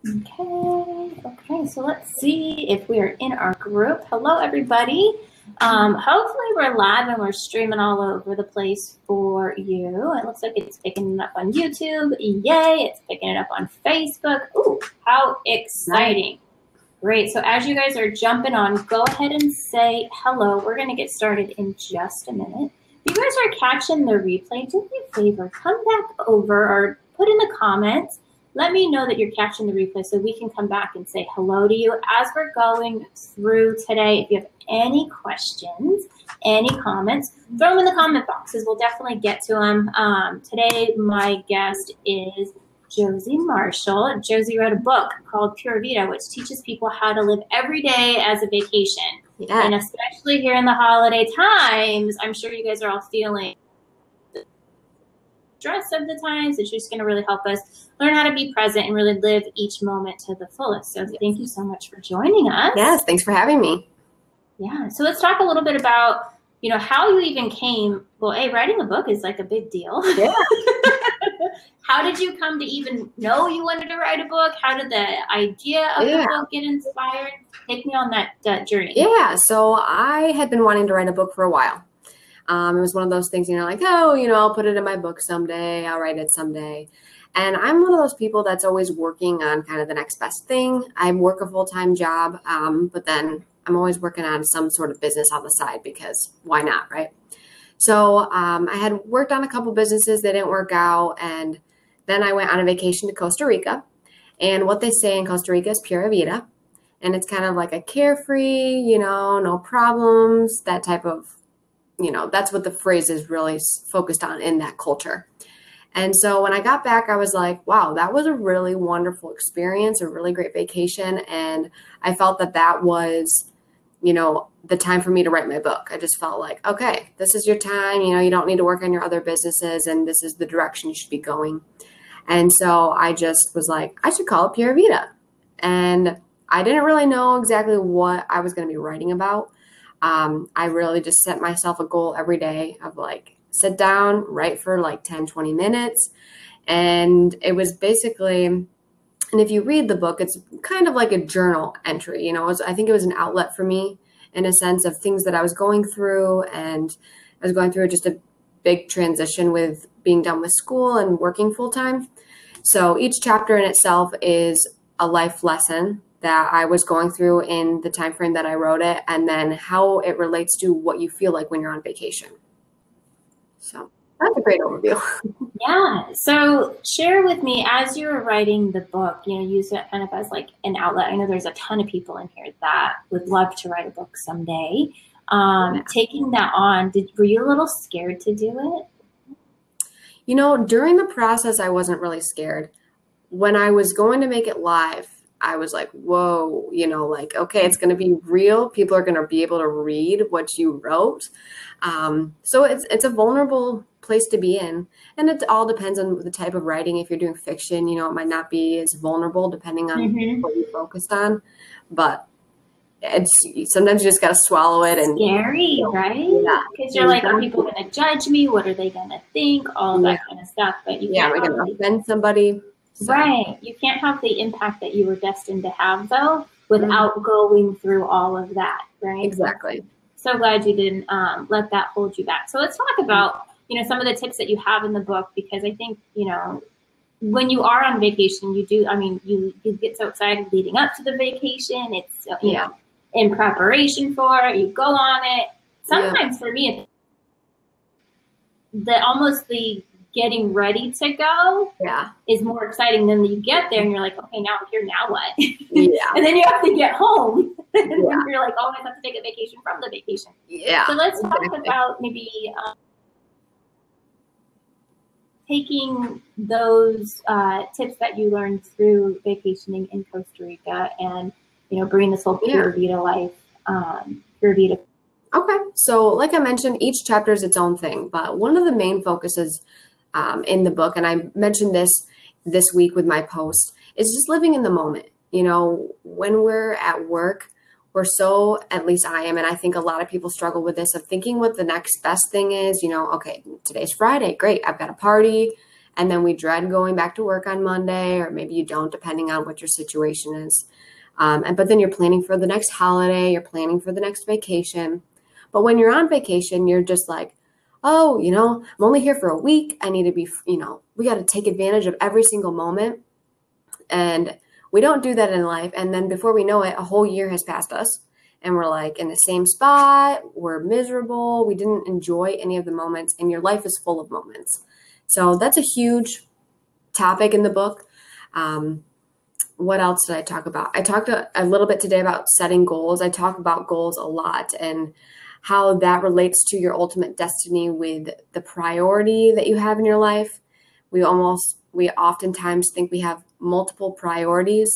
Okay, so let's see if we are in our group. Hello, everybody. Hopefully we're live and we're streaming all over the place for you. It looks like it's picking it up on YouTube. Yay, it's picking it up on Facebook. Ooh, how exciting. Great, so as you guys are jumping on, go ahead and say hello. We're gonna get started in just a minute. If you guys are catching the replay, do me a favor, come back over or put in the comments. Let me know that you're catching the replay so we can come back and say hello to you as we're going through today. If you have any questions, any comments, throw them in the comment boxes. We'll definitely get to them. Today, my guest is Josie Marshall. Josie wrote a book called Pura Vida, which teaches people how to live every day as a vacation. Yeah. And especially here in the holiday times, I'm sure you guys are all feeling stress of the times. It's just going to really help us learn how to be present and really live each moment to the fullest. So thank you so much for joining us. Yes, thanks for having me. Yeah. So let's talk a little bit about, how you even came. Well, writing a book is like a big deal. Yeah. How did you come to even know you wanted to write a book? How did the idea of the book get inspired? Take me on that journey. Yeah. So I had been wanting to write a book for a while. It was one of those things, I'll put it in my book someday. I'll write it someday. And I'm one of those people that's always working on kind of the next best thing. I work a full-time job, but then I'm always working on some sort of business on the side because why not, right? So I had worked on a couple businesses that didn't work out. And then I went on a vacation to Costa Rica. And what they say in Costa Rica is Pura Vida. And it's kind of like a carefree, no problems, that type of, that's what the phrase is really focused on in that culture. And so when I got back, I was like, wow, that was a really wonderful experience, a really great vacation. And I felt that was, the time for me to write my book. I just felt like, okay, this is your time. You don't need to work on your other businesses and this is the direction you should be going. And so I just was like, I should call it Pura Vida. And I didn't really know exactly what I was going to be writing about. I really just set myself a goal every day of sit down, write for 10, 20 minutes. And it was basically, and if you read the book, it's kind of like a journal entry. I think it was an outlet for me in a sense of things that I was going through. And I was going through just a big transition with being done with school and working full time. So each chapter in itself is a life lesson that I was going through in the time frame that I wrote it, and then how it relates to what you feel like when you're on vacation. So that's a great overview. Yeah. So share with me, as you were writing the book, use it kind of as an outlet. I know there's a ton of people in here that would love to write a book someday. Taking that on, were you a little scared to do it? During the process, I wasn't really scared. When I was going to make it live, I was like, whoa, okay, it's going to be real. People are going to be able to read what you wrote. So it's a vulnerable place to be in. And it all depends on the type of writing. If you're doing fiction, it might not be as vulnerable depending on what you focused on. But sometimes you just got to swallow it. And scary, right? Yeah. Because you're like, are people going to judge me? What are they going to think? All of that kind of stuff. But we're going to offend somebody. So. Right. You can't have the impact that you were destined to have, though, without going through all of that, right? Exactly. So glad you didn't let that hold you back. So let's talk about, some of the tips that you have in the book, because I think, when you are on vacation, you get so excited leading up to the vacation. It's, in preparation for it, you go on it. Sometimes for me, the getting ready to go is more exciting than you get there and you're like, okay, now I'm here, now what? And then you have to get home. And you're like, oh, I have to take a vacation from the vacation. So let's talk about maybe taking those tips that you learned through vacationing in Costa Rica and, bringing this whole Pura Vida life, Pura Vida. Okay. So like I mentioned, each chapter is its own thing, but one of the main focuses in the book, and I mentioned this week with my post, is just living in the moment. When we're at work, we're so, at least I am, and I think a lot of people struggle with this, of thinking what the next best thing is. Okay, today's Friday, great, I've got a party, And then we dread going back to work on Monday, or maybe you don't, depending on what your situation is. But then you're planning for the next holiday, you're planning for the next vacation. But when you're on vacation, you're just like, oh, I'm only here for a week. I need to be, we got to take advantage of every single moment. And we don't do that in life. And then before we know it, a whole year has passed us. And we're like in the same spot. We're miserable. We didn't enjoy any of the moments. And your life is full of moments. So that's a huge topic in the book. What else did I talk about? I talked a little bit today about setting goals. I talk about goals a lot and how that relates to your ultimate destiny with the priority that you have in your life. We oftentimes think we have multiple priorities,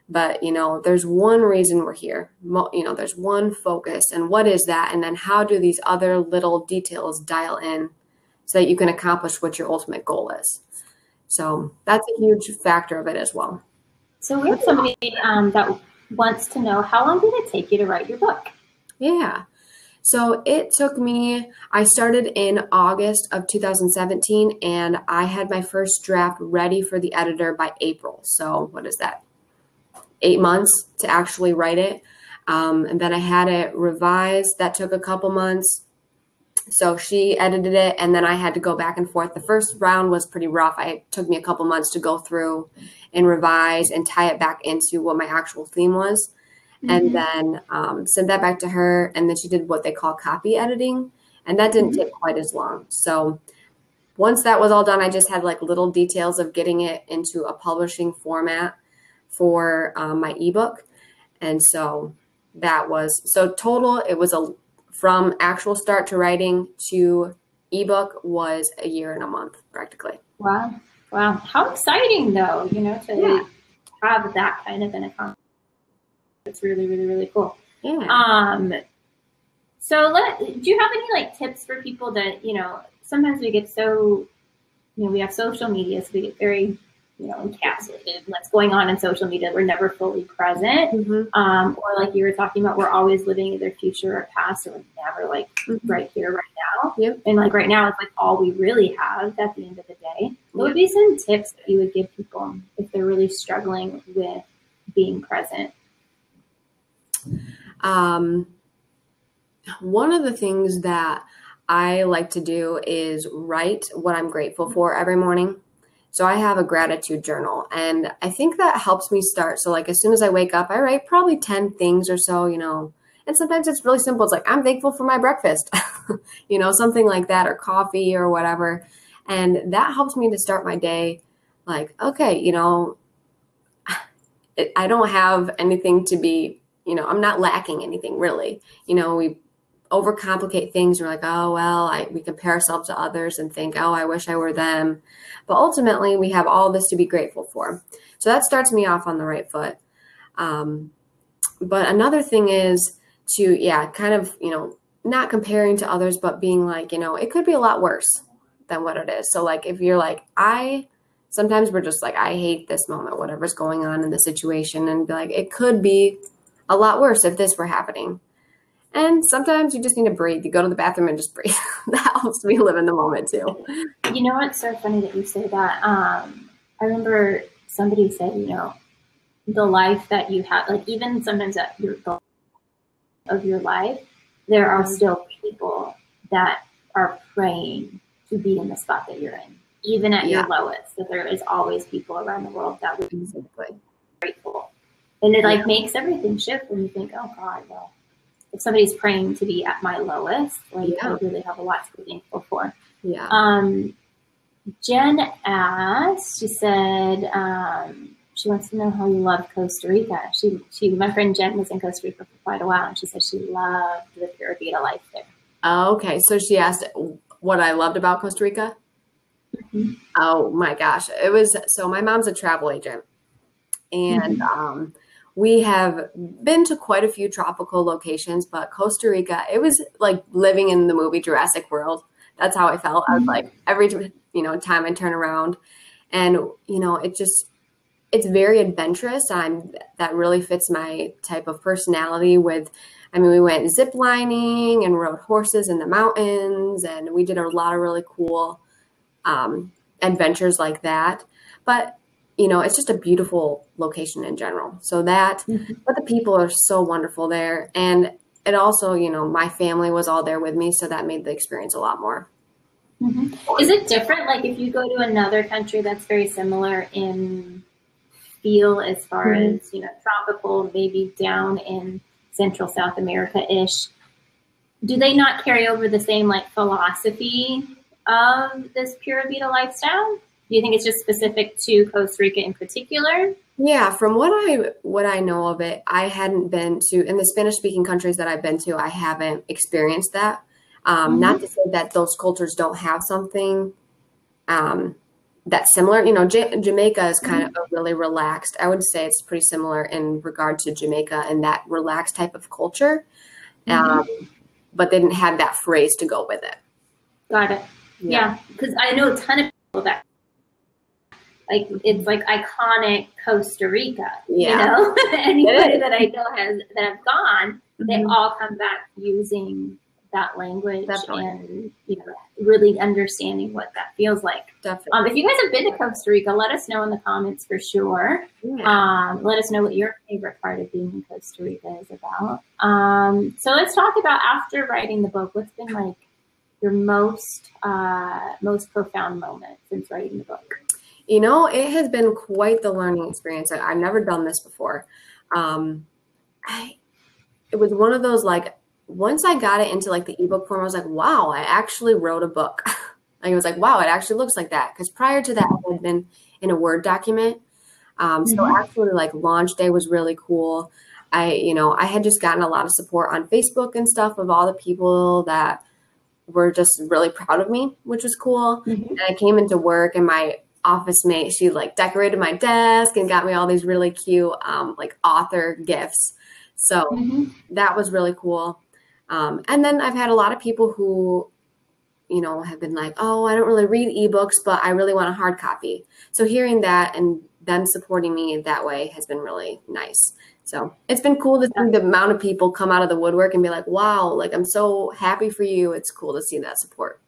but there's one reason we're here. There's one focus, and what is that? And then how do these other little details dial in so that you can accomplish what your ultimate goal is? So that's a huge factor of it as well. So we have somebody that wants to know, how long did it take you to write your book? Yeah. So it took me, I started in August of 2017, and I had my first draft ready for the editor by April. So what is that? 8 months to actually write it. And then I had it revised. That took a couple months. So she edited it, and then I had to go back and forth. The first round was pretty rough. It took me a couple months to go through and revise and tie it back into what my actual theme was. And then sent that back to her. And then she did what they call copy editing. And that didn't take quite as long. So once that was all done, I just had like little details of getting it into a publishing format for my ebook. And so total, it was from actual start to writing to ebook was a year and a month practically. Wow. How exciting though, to have that kind of an accomplishment. It's really, really, really cool. Yeah. So do you have any tips for people that, sometimes we get so, we have social media, so we get very, encapsulated what's going on in social media. We're never fully present. Or like you were talking about, we're always living either future or past, so we're never right here, right now. Yep. And right now, it's all we really have at the end of the day. What would be some tips that you would give people if they're really struggling with being present? One of the things that I like to do is write what I'm grateful for every morning. So I have a gratitude journal, and I think that helps me start. So as soon as I wake up, I write probably 10 things or so, and sometimes it's really simple. It's I'm thankful for my breakfast, something like that, or coffee or whatever. And that helps me to start my day okay, I don't have anything to be, I'm not lacking anything really. We overcomplicate things. We're like, oh, well, we compare ourselves to others and think, oh, I wish I were them. But ultimately, we have all this to be grateful for. So that starts me off on the right foot. But another thing is to, kind of, not comparing to others, but being it could be a lot worse than what it is. So if you're sometimes we're just I hate this moment, whatever's going on in the situation, and be it could be a lot worse if this were happening. And sometimes you just need to breathe. You go to the bathroom and just breathe. That helps me live in the moment too. You know what's so funny that you say that? I remember somebody said, the life that you have, even sometimes at your goal of your life, there are still people that are praying to be in the spot that you're in, even at your lowest. That there is always people around the world that would be grateful. And it makes everything shift when you think, oh God, well, if somebody's praying to be at my lowest, I really have a lot to be thankful for. Yeah. Jen asked, she said, she wants to know how you love Costa Rica. My friend Jen was in Costa Rica for quite a while, and she said she loved the Pura Vida life there. Oh, okay. So she asked what I loved about Costa Rica. Oh my gosh. So my mom's a travel agent, and we have been to quite a few tropical locations, but Costa Rica, it was like living in the movie Jurassic World. That's how I felt. I was every time I turn around, and it's very adventurous. That really fits my type of personality. We went zip lining and rode horses in the mountains, and we did a lot of really cool adventures like that. But, you know, it's just a beautiful location in general. So that, but the people are so wonderful there. And it also, you know, my family was all there with me. So that made the experience a lot more. Is it different? Like if you go to another country that's very similar in feel as far as, you know, tropical, maybe down in Central South America-ish, do they not carry over the same like philosophy of this Pura Vida lifestyle? Do you think it's just specific to Costa Rica in particular? Yeah, from what I know of it, I hadn't been to, in the Spanish-speaking countries that I've been to, I haven't experienced that. Not to say that those cultures don't have something that's similar. You know, Jamaica is kind of a really relaxed, I would say it's pretty similar in regard to Jamaica and that relaxed type of culture. But they didn't have that phrase to go with it. Got it. Yeah, because I know a ton of people that, like, it's like iconic Costa Rica, you know? Anybody that I know that have gone, they all come back using that language and, you know, really understanding what that feels like. Definitely. If you guys have been to Costa Rica, let us know in the comments for sure. Let us know what your favorite part of being in Costa Rica is about. So let's talk about, after writing the book, what's been like your most profound moment since writing the book? You know, it has been quite the learning experience. I've never done this before. It was one of those, like, once I got it into like the ebook form, I was like, wow, I actually wrote a book. I was like, wow, it actually looks like that. Because prior to that, I had been in a Word document. So actually, like, launch day was really cool. I had just gotten a lot of support on Facebook and stuff of all the people that were just really proud of me, which was cool. And I came into work and my office mate, she like decorated my desk and got me all these really cute like author gifts. So that was really cool. And then I've had a lot of people who, you know, have been like, oh, I don't really read ebooks, but I really want a hard copy. So hearing that and them supporting me that way has been really nice. So it's been cool to see the amount of people come out of the woodwork and be like, wow, like, I'm so happy for you. It's cool to see that support.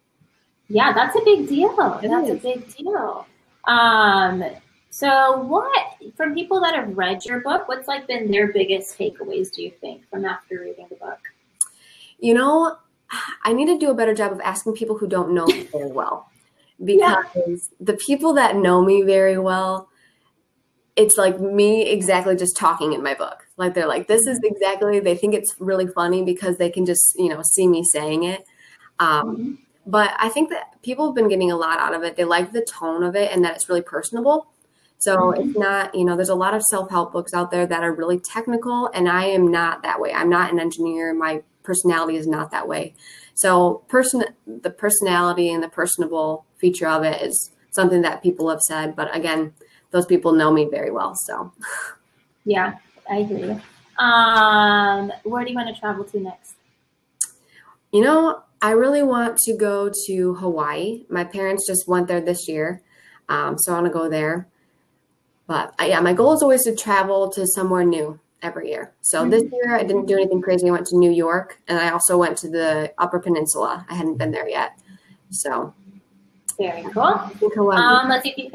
Yeah, that's a big deal. That's a big deal. So what, from people that have read your book, what's like been their biggest takeaways, do you think, from after reading the book? You know, I need to do a better job of asking people who don't know me very well, because the people that know me very well, it's like me exactly just talking in my book. Like, they're like, this is exactly, they think it's really funny because they can just, you know, see me saying it. But I think that people have been getting a lot out of it. They like the tone of it and that it's really personable. So it's not, you know, there's a lot of self-help books out there that are really technical, and I am not that way. I'm not an engineer. My personality is not that way. So the personality and the personable feature of it is something that people have said. But again, those people know me very well. So yeah, I agree. Where do you want to travel to next? You know, I really want to go to Hawaii. My parents just went there this year. So I want to go there. But yeah, my goal is always to travel to somewhere new every year. So this year I didn't do anything crazy. I went to New York, and I also went to the Upper Peninsula. I hadn't been there yet. So very cool. Let's see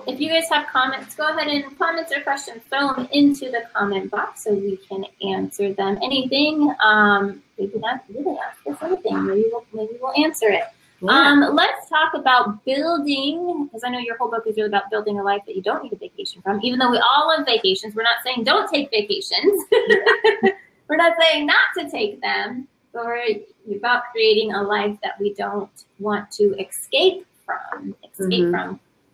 if you guys have comments, go ahead and comments or questions, throw them into the comment box so we can answer them. Anything, maybe not really ask us anything. Maybe we'll answer it. Yeah. Let's talk about building, because I know your whole book is really about building a life that you don't need a vacation from. Even though we all love vacations, we're not saying don't take vacations. We're not saying not to take them, but we're about creating a life that we don't want to escape from.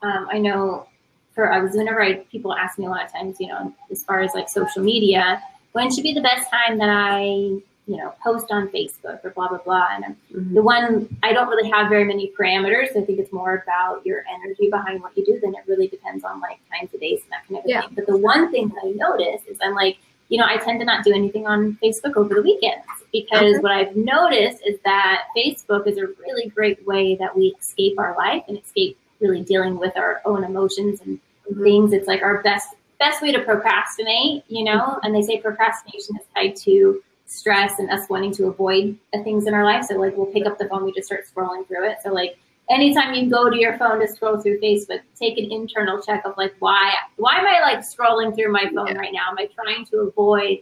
I know whenever people ask me a lot of times, you know, as far as like social media, when should be the best time that I, you know, post on Facebook or blah, blah, blah. And the one, I don't really have very many parameters. I think it's more about your energy behind what you do. Then it really depends on like times of days and that kind of thing. But the one thing that I notice is I'm like, you know, I tend to not do anything on Facebook over the weekends, because what I've noticed is that Facebook is a really great way that we escape our life and escape really dealing with our own emotions and things. It's like our best way to procrastinate, you know, and they say procrastination is tied to stress and us wanting to avoid the things in our life. So like we'll pick up the phone, we just start scrolling through it. So like anytime you go to your phone to scroll through Facebook, take an internal check of like, why am I like scrolling through my phone right now? Am I trying to avoid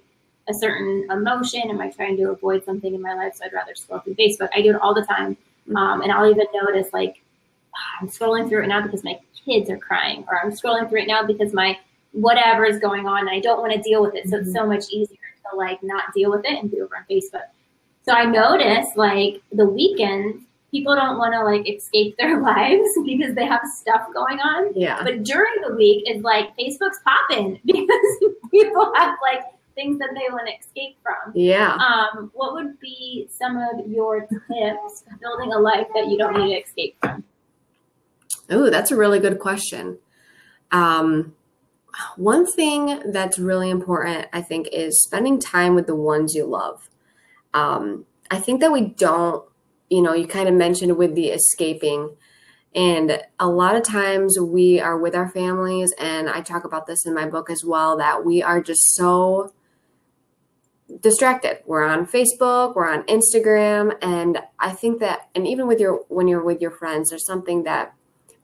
a certain emotion? Am I trying to avoid something in my life? So I'd rather scroll through Facebook. I do it all the time. And I'll even notice like, I'm scrolling through it now because my kids are crying, or I'm scrolling through it now because my whatever is going on and I don't want to deal with it. So it's so much easier to like not deal with it and be over on Facebook. So I noticed like the weekends, people don't want to like escape their lives because they have stuff going on. Yeah. But during the week is like Facebook's popping because people have like things that they want to escape from. Yeah. What would be some of your tips for building a life that you don't need to escape from? Oh, that's a really good question. One thing that's really important, I think, is spending time with the ones you love. I think that we don't, you kind of mentioned with the escaping, and a lot of times we are with our families, and I talk about this in my book as well, that we are just so distracted. We're on Facebook, we're on Instagram, and I think that, and even when you're with your friends, there's something that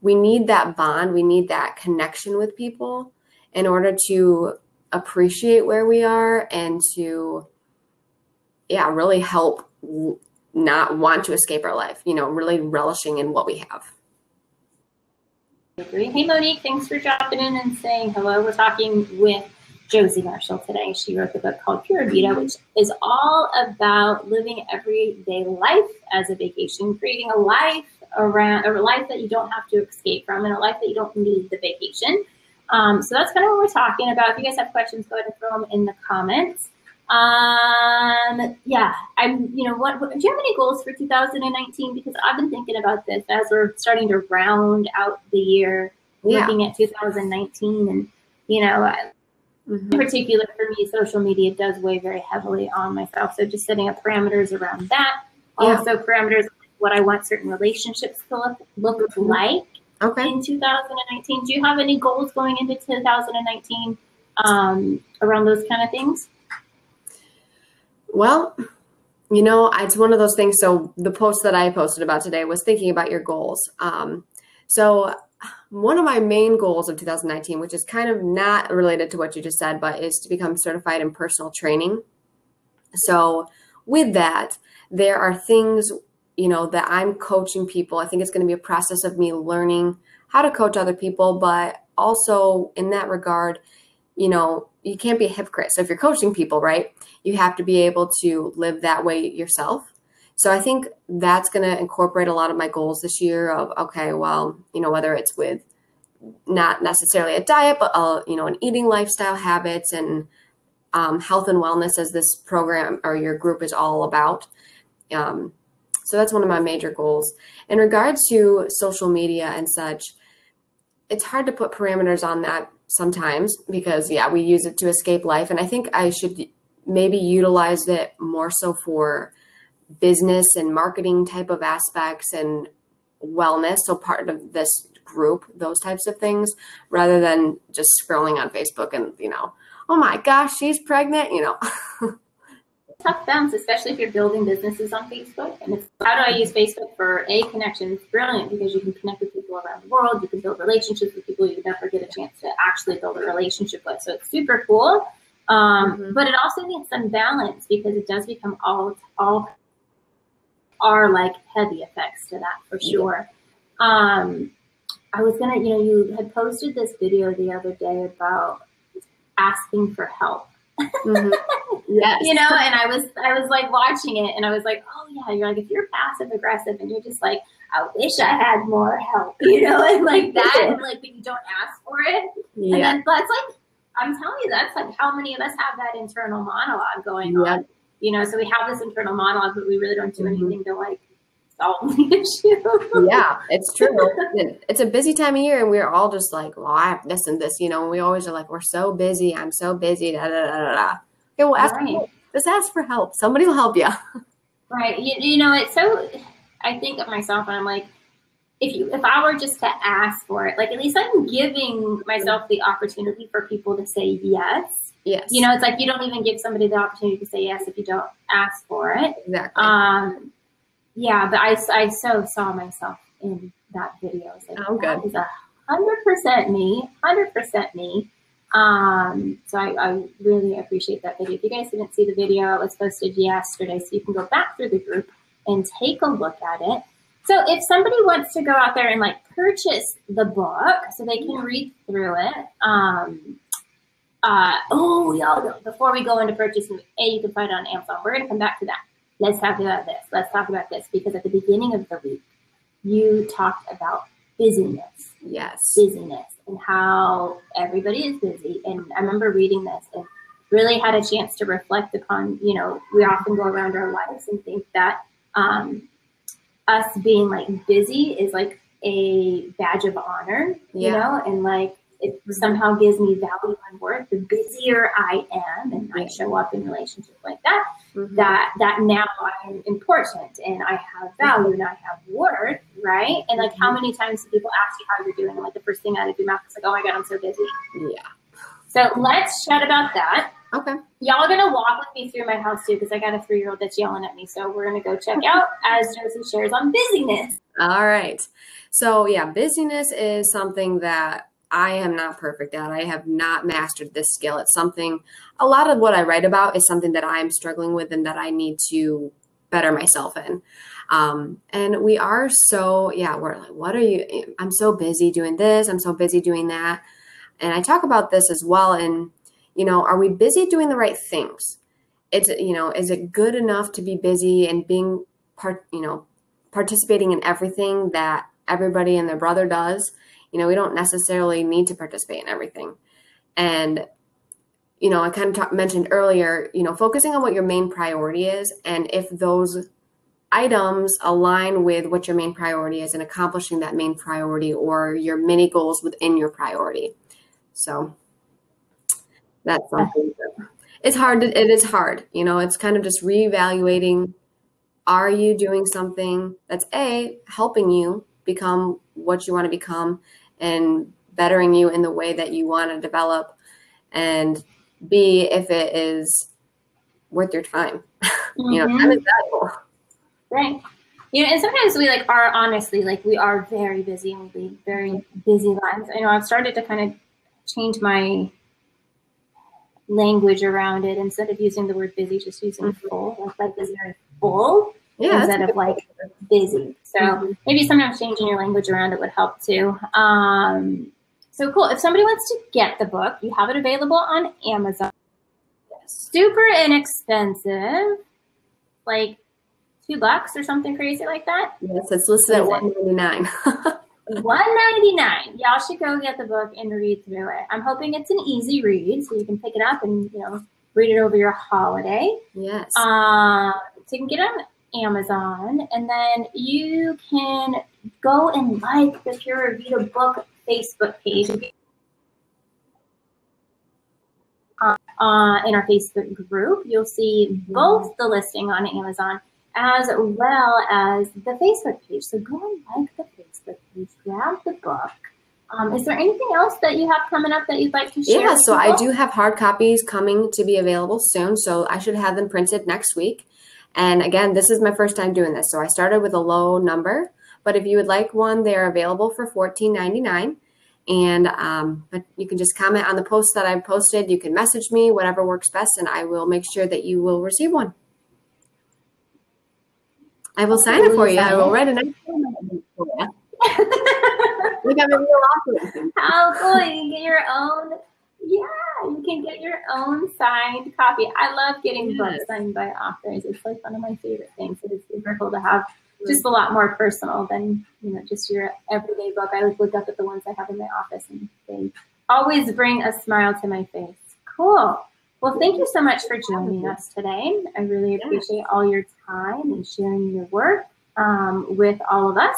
we need, that bond, we need that connection with people in order to appreciate where we are and to, really help not want to escape our life, really relishing in what we have. Hey, Monique, thanks for dropping in and saying hello. We're talking with Josie Marshall today. She wrote the book called Pura Vida, which is all about living everyday life as a vacation, creating a life that you don't have to escape from, and a life that you don't need the vacation. So that's kind of what we're talking about. If you guys have questions, go ahead and throw them in the comments. Do you have any goals for 2019? Because I've been thinking about this as we're starting to round out the year, looking at 2019, and in particular for me, social media does weigh very heavily on myself. So just setting up parameters around that. Also parameters of what I want certain relationships to look like in 2019. Do you have any goals going into 2019 around those kind of things? Well, it's one of those things. So the post that I posted about today was thinking about your goals. So one of my main goals of 2019, which is kind of not related to what you just said, but is to become certified in personal training. So with that, there are things, that I'm coaching people. I think it's going to be a process of me learning how to coach other people, but also in that regard, you can't be a hypocrite. So if you're coaching people, right, you have to be able to live that way yourself. So I think that's going to incorporate a lot of my goals this year of, whether it's with not necessarily a diet, but, an eating lifestyle habits and health and wellness, as this program or your group is all about. So that's one of my major goals. In regards to social media and such, it's hard to put parameters on that sometimes because, we use it to escape life. And I think I should maybe utilize it more so for business and marketing type of aspects and wellness. So part of this group, those types of things, rather than just scrolling on Facebook and, oh my gosh, she's pregnant, Tough balance, especially if you're building businesses on Facebook. And it's, how do I use Facebook for connection? It's brilliant because you can connect with people around the world. You can build relationships with people you never get a chance to actually build a relationship with. So it's super cool. But it also needs some balance because it does become all are like heavy effects to that for sure. I was gonna, you had posted this video the other day about asking for help. Yes. And I was like watching it and I was like, oh yeah, you're like, if you're passive aggressive and you're just like, I wish I had more help, and like that, and like, but you don't ask for it. And then that's like, I'm telling you, that's like how many of us have that internal monologue going on, so we have this internal monologue, but we really don't do anything to like solve the issue. Yeah, it's true. It's a busy time of year and we're all just like, well, I have this and this, and we always are like, we're so busy. I'm so busy. Da, da, da, da. Okay, well, just ask for help. Somebody will help you. Right. It's so, I think of myself and I'm like, if I were just to ask for it, like at least I'm giving myself the opportunity for people to say yes. Yes. It's like you don't even give somebody the opportunity to say yes if you don't ask for it. Exactly. Yeah, but I so saw myself in that video. It's like, Oh, good. That is 100% me, 100% me. So I really appreciate that video. If you guys didn't see the video, it was posted yesterday, so you can go back through the group and take a look at it. So if somebody wants to go out there and like purchase the book so they can read through it, y'all, before we go into purchasing, you can find it on Amazon. We're going to come back to that. Let's talk about this. Let's talk about this, because at the beginning of the week, you talked about busyness. Yes. Busyness and how everybody is busy. And I remember reading this and really had a chance to reflect upon, we often go around our lives and think that us being like busy is like a badge of honor, and like it somehow gives me value and worth. The busier I am and I show up in relationships like that, that now I'm important and I have value and I have worth, right? And like how many times do people ask you how you're doing? And like the first thing out of your mouth is like, oh my God, I'm so busy. Yeah. So let's chat about that. Okay. Y'all are going to walk with me through my house too, because I got a 3-year-old that's yelling at me. So we're going to go check out as Josie shares on busyness. All right. So yeah, busyness is something that I am not perfect at. I have not mastered this skill. It's something, a lot of what I write about is something that I'm struggling with and that I need to better myself in. And we are so, we're like, I'm so busy doing this. I'm so busy doing that. And I talk about this as well. And, are we busy doing the right things? It's, is it good enough to be busy and being participating in everything that everybody and their brother does? We don't necessarily need to participate in everything. And, I kind of mentioned earlier, focusing on what your main priority is. And if those items align with what your main priority is and accomplishing that main priority or your mini goals within your priority. So that's something that it's hard. It is hard. It's kind of just reevaluating. Are you doing something that's helping you become what you want to become and bettering you in the way that you want to develop, and B, if it is worth your time. Time is valuable. Right. And sometimes we are honestly, we are very busy and we lead very busy lives. I know I've started to kind of change my language around it. Instead of using the word busy, just using full. Life is very full instead of busy. So maybe sometimes changing your language around it would help too. So cool. If somebody wants to get the book, you have it available on Amazon. Super inexpensive, like $2 or something crazy like that. Yes, it's listed at $199. $199. Y'all should go get the book and read through it. I'm hoping it's an easy read, so you can pick it up and read it over your holiday. Yes. So you can get it on Amazon, and then you can go and like the Pura Vida book Facebook page in our Facebook group. You'll see both the listing on Amazon as well as the Facebook page. So go and like the Facebook page, grab the book. Is there anything else that you have coming up that you'd like to share? Yeah, so I do have hard copies coming to be available soon. So I should have them printed next week. And again, this is my first time doing this. So I started with a low number, but if you would like one, they're available for $14.99. And but you can just comment on the post that I've posted. You can message me, whatever works best, and I will make sure that you will receive one. I will sign it for you. I will write a nice comment for you. We got a real awesome. How cool! You can get your own. Yeah, you can get your own signed copy. I love getting books signed by authors. It's like one of my favorite things. It is super cool to have just a lot more personal than just your everyday book. I look up at the ones I have in my office, and they always bring a smile to my face. Cool. Well, thank you so much for joining us today. I really appreciate all your time and sharing your work with all of us.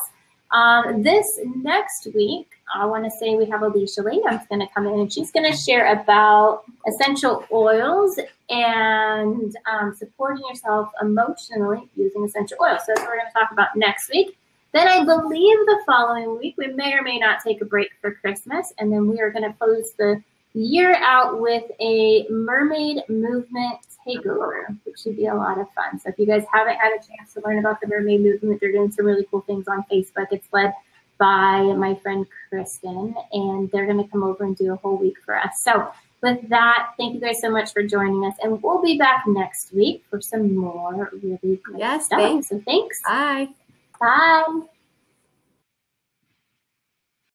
This next week, I want to say we have Alicia Ladham's going to come in, and she's going to share about essential oils and supporting yourself emotionally using essential oils. So that's what we're going to talk about next week. Then I believe the following week, we may or may not take a break for Christmas, and then we are going to close the year out with a mermaid movement takeover, which should be a lot of fun. So if you guys haven't had a chance to learn about the mermaid movement, they're doing some really cool things on Facebook. It's led by my friend Kristen, and they're going to come over and do a whole week for us. So with that, thank you guys so much for joining us, and we'll be back next week for some more really great stuff. Thanks. So thanks. Bye. Bye.